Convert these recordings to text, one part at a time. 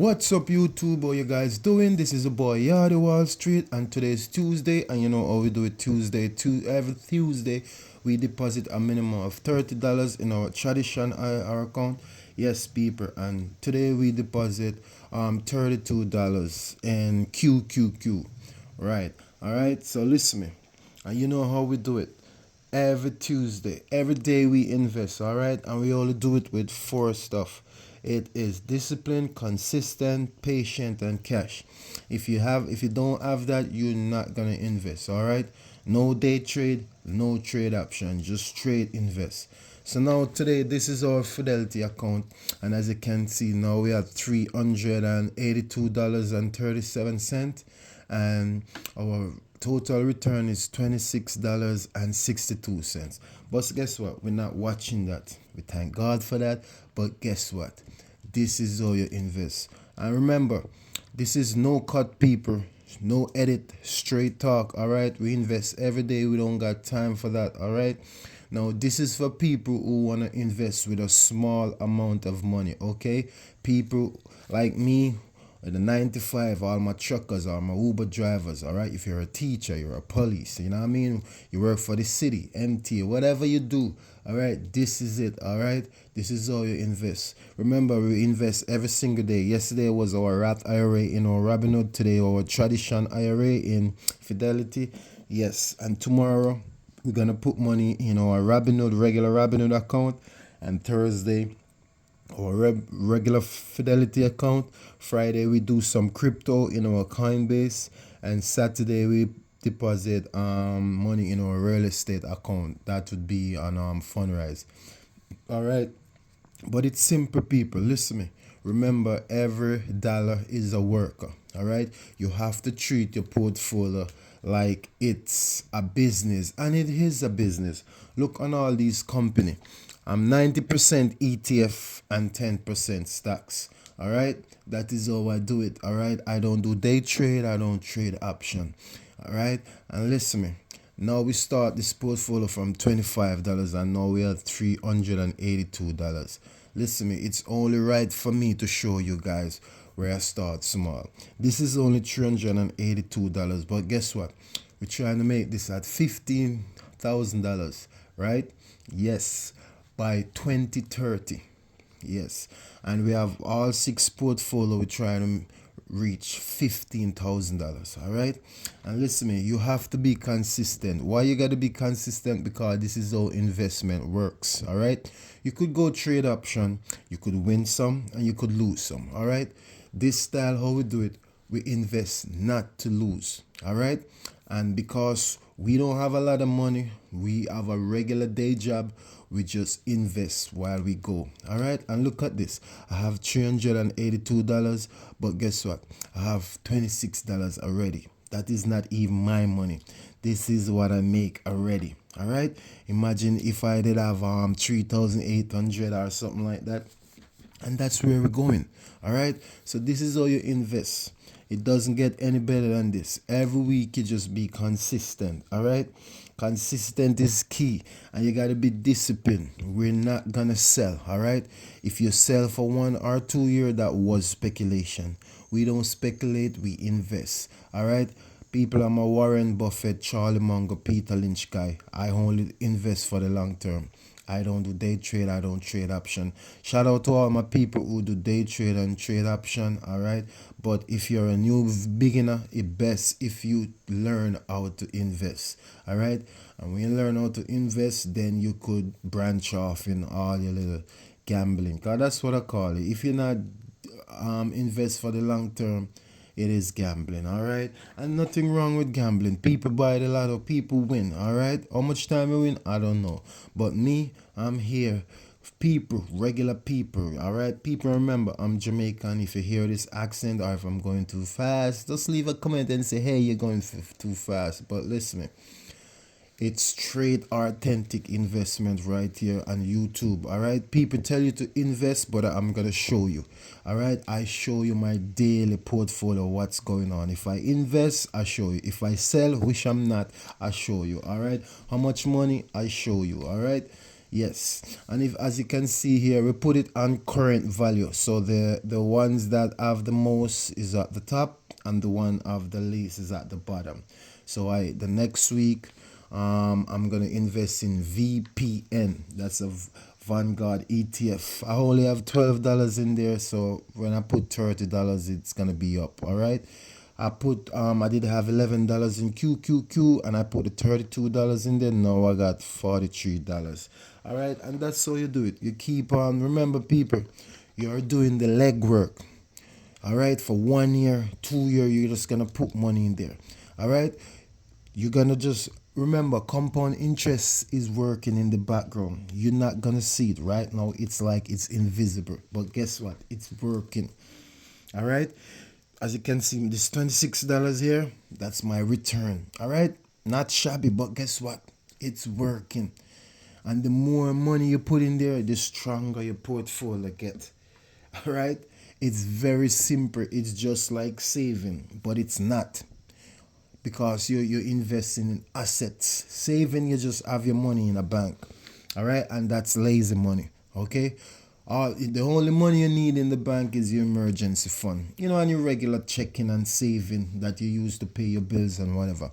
What's up, YouTube? How you guys doing? This is a boy Yardy Wall Street, and today is Tuesday, and you know how we do it Tuesday. Every Tuesday, we deposit a minimum of $30 in our tradition IR account. Yes, people, and today we deposit $32 in QQQ. Right. All right. So listen me, and you know how we do it. Every Tuesday, every day we invest, all right, and we only do it with four stuff. It is discipline, consistent, patient, and cash. If you don't have that, you're not gonna invest, all right. No day trade, no trade option, just trade invest. So now today, this is our Fidelity account, and as you can see now, we have $382.37, and our total return is $26.62. But guess what? We're not watching that. We thank God for that. But guess what? This is how you invest. And remember, this is no cut, people. No edit, straight talk. All right. We invest every day. We don't got time for that. All right. Now, this is for people who want to invest with a small amount of money. Okay. People like me, the 95, all my truckers, all my Uber drivers, all right? If you're a teacher, you're a police, you know what I mean? You work for the city, MT, whatever you do, all right? This is it, all right? This is how you invest. Remember, we invest every single day. Yesterday was our Rat IRA in our Robinhood. Today, our Tradition IRA in Fidelity. Yes, and tomorrow, we're going to put money in our Robinhood, regular Robinhood account. And Thursday, our regular Fidelity account. Friday we do some crypto in our Coinbase, and Saturday we deposit money in our real estate account. That would be on Fundrise. All right, but it's simple, people. Listen to me. Remember, every dollar is a worker. All right, you have to treat your portfolio like it's a business, and it is a business. Look on all these company. I'm 90% ETF and 10% stocks. All right, that is how I do it. All right, I don't do day trade. I don't trade option. All right, and listen me. Now we start this portfolio from $25, and now we are $382. Listen me, it's only right for me to show you guys where I start small. This is only $382, but guess what? We're trying to make this at $15,000, right? Yes, by 2030. Yes, and we have all six portfolio. We're trying to reach $15,000. All right, and listen to me, you have to be consistent. Why you got to be consistent? Because this is how investment works. All right, you could go trade option, you could win some and you could lose some. All right, this style how we do it, we invest not to lose. All right, and because we don't have a lot of money, we have a regular day job, we just invest while we go. All right, and look at this. I have $382, but guess what? I have $26 already. That is not even my money. This is what I make already. All right, imagine if I did have 3,800 or something like that, and that's where we're going. All right, so this is how you invest. It doesn't get any better than this. Every week you just be consistent. All right, consistent is key, and you got to be disciplined. We're not gonna sell. All right, if you sell for 1 or 2 years, that was speculation. We don't speculate, we invest. All right, people, I'm a Warren Buffett, Charlie Munger, Peter Lynch guy. I only invest for the long term. I don't do day trade. I don't trade option. Shout out to all my people who do day trade and trade option. All right. But if you're a new beginner, it's best if you learn how to invest. All right. And when you learn how to invest, then you could branch off in all your little gambling. Cause that's what I call it. If you're not invest for the long term, it is gambling. All right, and nothing wrong with gambling. People buy the lotto, people win. All right, how much time you win, I don't know, but me, I'm here. People, regular people. All right, people, remember, I'm Jamaican. If you hear this accent or if I'm going too fast, just leave a comment and say, hey, you're going too fast. But listen, it's straight authentic investment right here on YouTube. All right, people tell you to invest, but I'm gonna show you. All right, I show you my daily portfolio, what's going on. If I invest, I show you. If I sell, which I'm not, I show you. All right, how much money, I show you. All right, Yes, and if as you can see here, we put it on current value. So the ones that have the most is at the top, and the one of the least is at the bottom. So the next week, I'm gonna invest in VPN. That's a Vanguard ETF. I only have $12 in there, so when I put $30, it's gonna be up. All right. I did have $11 in QQQ, and I put the $32 in there. Now I got $43. All right, and that's how you do it. You keep on. Remember, people, you're doing the legwork. All right, for 1 year, 2 year, you're just gonna put money in there. All right, you're gonna just remember compound interest is working in the background. You're not gonna see it right now. It's like it's invisible, but guess what? It's working. All right, as you can see, this $26 here, that's my return. All right, not shabby, but guess what? It's working. And the more money you put in there, the stronger your portfolio get. All right, it's very simple. It's just like saving, but it's not, because you're investing in assets. Saving, you just have your money in a bank. All right, and that's lazy money. Okay, the only money you need in the bank is your emergency fund, and your regular checking and saving that you use to pay your bills and whatever.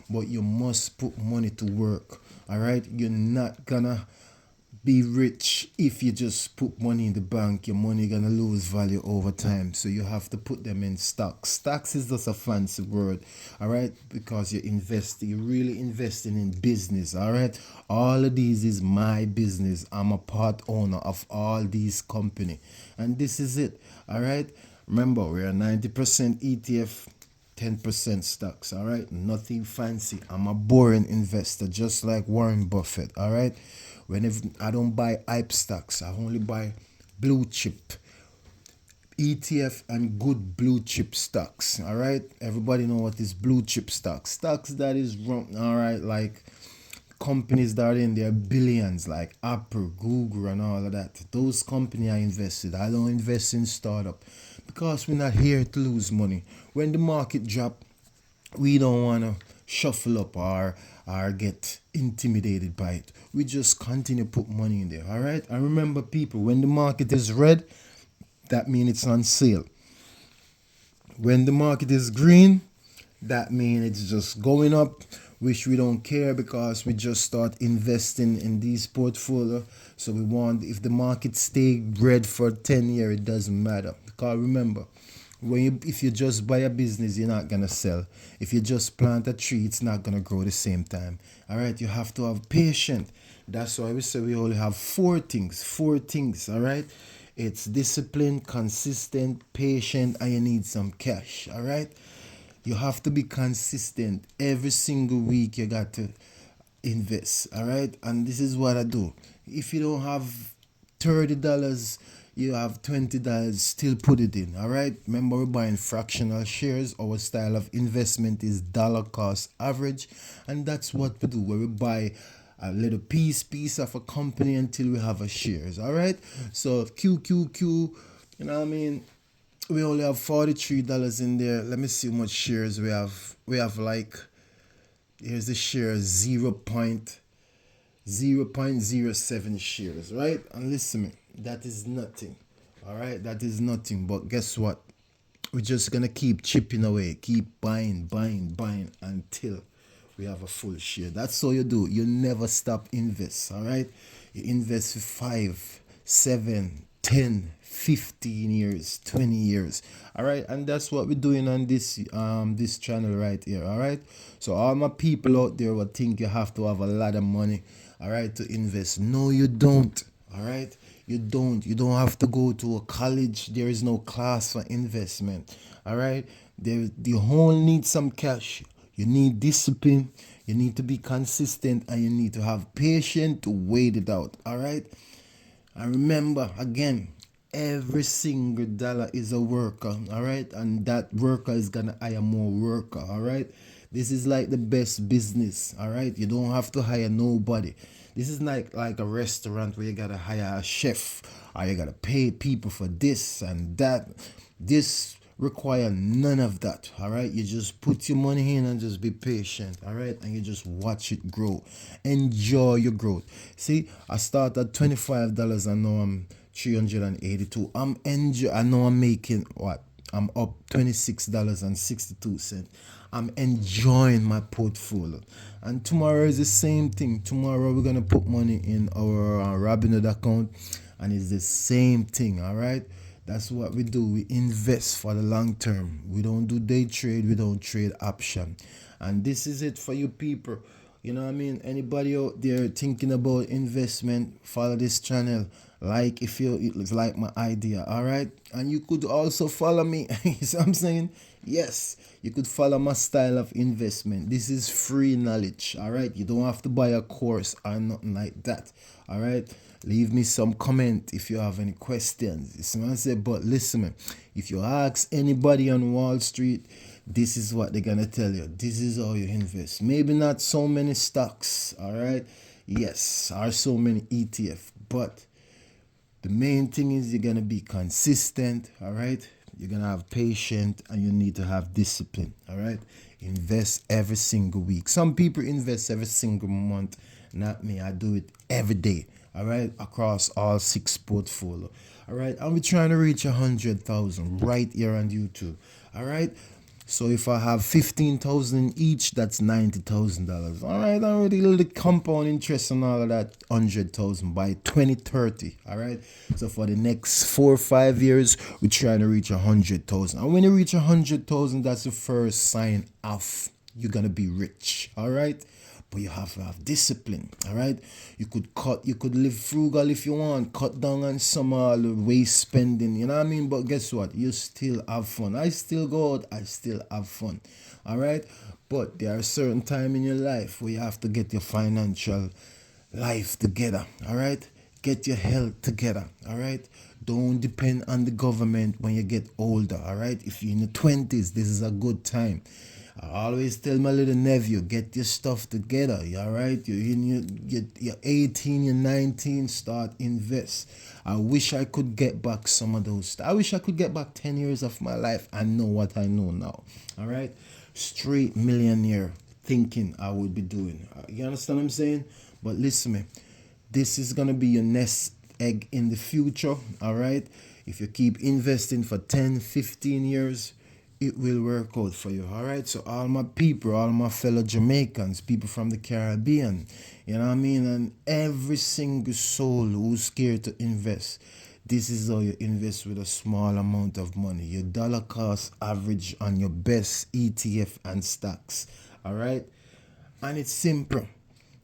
But you must put money to work. All right, you're not gonna be rich if you just put money in the bank. Your money gonna lose value over time, so you have to put them in stocks. Stocks is just a fancy word, all right, because you're really investing in business. All right, all of these is my business. I'm a part owner of all these company, and this is it. All right, remember, we're a 90% ETF, 10% stocks. All right, nothing fancy. I'm a boring investor, just like Warren Buffett. All right, whenever I don't buy hype stocks, I only buy blue chip ETF and good blue chip stocks. All right, everybody know what is blue chip stocks. Stocks that is wrong. All right, like companies that are in their billions, like Apple, Google, and all of that. Those companies I invested. I don't invest in startup, because we're not here to lose money. When the market drop, we don't want to shuffle up or get intimidated by it. We just continue to put money in there. All right, and remember, people, when the market is red, that means it's on sale. When the market is green, that means it's just going up, which we don't care, because we just start investing in these portfolio. So we want, if the market stay red for 10 years, it doesn't matter. Because remember, if you just buy a business, you're not gonna sell. If you just plant a tree, it's not gonna grow the same time. All right, you have to have patience. That's why we say we only have four things. Four things. All right, it's discipline, consistent, patient, and you need some cash. All right, you have to be consistent. Every single week you got to invest. All right, and this is what I do. If you don't have $30, you have $20, still put it in. All right, remember, we're buying fractional shares. Our style of investment is dollar cost average, and that's what we do, where we buy a little piece of a company until we have a shares. All right, so QQQ, you know what I mean, we only have $43 in there. Let me see how much shares we have. We have, like, here's the share, 0.07 shares, right? And listen, me, that is nothing. All right, that is nothing. But guess what? We're just gonna keep chipping away, keep buying until we have a full share. That's all you do. You never stop invest. All right, you invest for 5, 7, 10, 15 years, 20 years. All right, and that's what we're doing on this channel right here. All right, so all my people out there will think you have to have a lot of money, all right, to invest. No, you don't. All right, you don't have to go to a college. There is no class for investment. All right, you only need some cash. You need discipline, you need to be consistent, and you need to have patience to wait it out. All right, and remember, again, every single dollar is a worker. All right, and that worker is gonna hire more worker. All right, this is like the best business. All right, you don't have to hire nobody. This is like a restaurant where you gotta hire a chef, or you gotta pay people for this and that. This require none of that. All right, you just put your money in and just be patient. All right, and you just watch it grow. Enjoy your growth. See, I started at $25 and now I'm 382. I know I'm making what? I'm up $26.62. I'm enjoying my portfolio. And tomorrow is the same thing. Tomorrow we're gonna put money in our Robinhood account, and it's the same thing. All right. That's what we do. We invest for the long term. We don't do day trade. We don't trade option. And this is it for you people. You know what I mean? Anybody out there thinking about investment, follow this channel. Like if you like my idea, all right? And you could also follow me. You see what I'm saying? Yes, you could follow my style of investment. This is free knowledge, all right? You don't have to buy a course or nothing like that, all right? Leave me some comment if you have any questions. You see what I say? But listen, man, if you ask anybody on Wall Street, this is what they're gonna tell you. This is how you invest. Maybe not so many stocks, all right? Yes, or so many ETF, but the main thing is you're gonna be consistent, all right? You're gonna have patience and you need to have discipline, all right? Invest every single week. Some people invest every single month, not me. I do it every day, all right? Across all 6 portfolio, all right? And we're trying to reach 100,000 right here on YouTube, all right? So if I have 15,000 each, that's $90,000. All right, already little compound interest and all of that 100,000 by 2030. All right. So for the next 4 or 5 years, we're trying to reach 100,000. And when you reach 100,000, that's the first sign of you're gonna be rich. All right. But you have to have discipline, all right? You could live frugal if you want, cut down on some waste spending, you know what I mean? But guess what? You still have fun. I still go out, I still have fun, all right? But there are certain time in your life where you have to get your financial life together, all right? Get your health together, all right? Don't depend on the government when you get older, all right? If you're in the 20s, this is a good time. I always tell my little nephew, get your stuff together, all right? You're 18, you're 19, start invest. I wish I could get back some of those. I wish I could get back 10 years of my life and know what I know now, all right? Straight millionaire thinking I would be doing. You understand what I'm saying? But listen, man, this is going to be your nest egg in the future, all right? If you keep investing for 10, 15 years, it will work out for you, all right? So all my people, all my fellow Jamaicans, people from the Caribbean, you know what I mean? And every single soul who's scared to invest, this is how you invest with a small amount of money. Your dollar cost average on your best ETF and stocks, all right? And it's simple,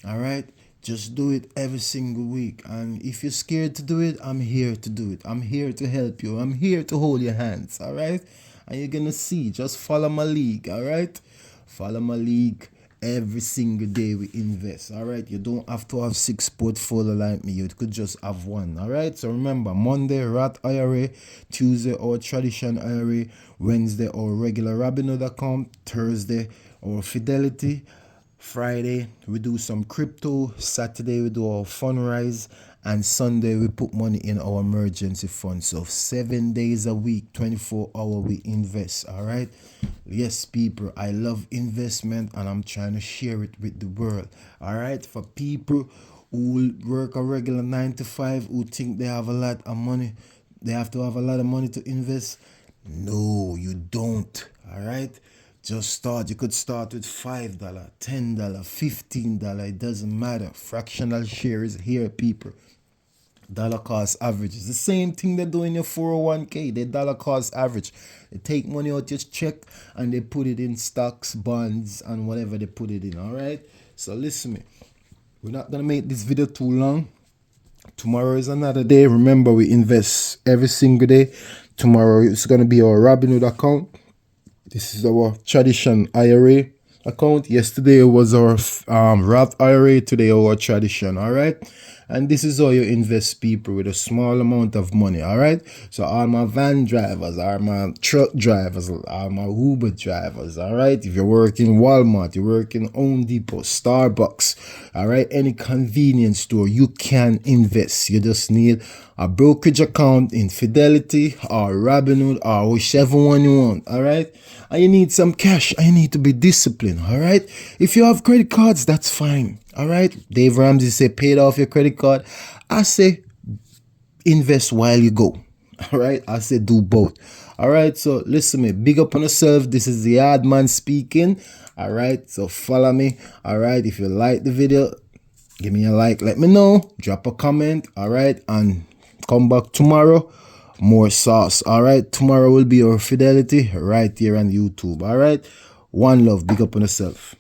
all right? Just do it every single week. And if you're scared to do it, I'm here to do it. I'm here to help you. I'm here to hold your hands, all right? And you're gonna see, just follow my league, all right? Follow my league. Every single day we invest, all right? You don't have to have 6 portfolio like me. You could just have 1, all right? So remember, Monday, Roth IRA. Tuesday, our tradition IRA. Wednesday, our regular Robinhood account. Thursday, our Fidelity. Friday, we do some crypto. Saturday, we do our Fundrise. And Sunday, we put money in our emergency fund. So 7 days a week, 24 hours, we invest, all right? Yes, people, I love investment and I'm trying to share it with the world, all right? For people who work a regular 9 to 5, who think they have a lot of money, they have to have a lot of money to invest. No, you don't, all right? Just start. You could start with $5, $10, $15. It doesn't matter. Fractional shares here, people. Dollar cost average is the same thing they do in your 401k. They dollar cost average. They take money out your check and they put it in stocks, bonds, and whatever they put it in. All right. So listen me. We're not gonna make this video too long. Tomorrow is another day. Remember, we invest every single day. Tomorrow is gonna be our Robinhood account. This is our tradition IRA account. Yesterday was our Roth IRA. Today our tradition. All right. And this is how you invest, people, with a small amount of money. All right. So all my van drivers, all my truck drivers, all my Uber drivers. All right. If you're working Walmart, you're working Home Depot, Starbucks, all right, any convenience store, you can invest. You just need a brokerage account in Fidelity or Robinhood or whichever one you want. All right. And you need some cash. And you need to be disciplined. All right. If you have credit cards, that's fine. All right. Dave Ramsey say paid off your credit card. I say invest while you go. All right. I say do both. All right. So listen me. Big up on yourself. This is the Hard Man speaking. All right. So follow me. All right. If you like the video, give me a like. Let me know. Drop a comment. All right. And come back tomorrow. More sauce. All right. Tomorrow will be your Fidelity right here on YouTube. All right. One love. Big up on yourself.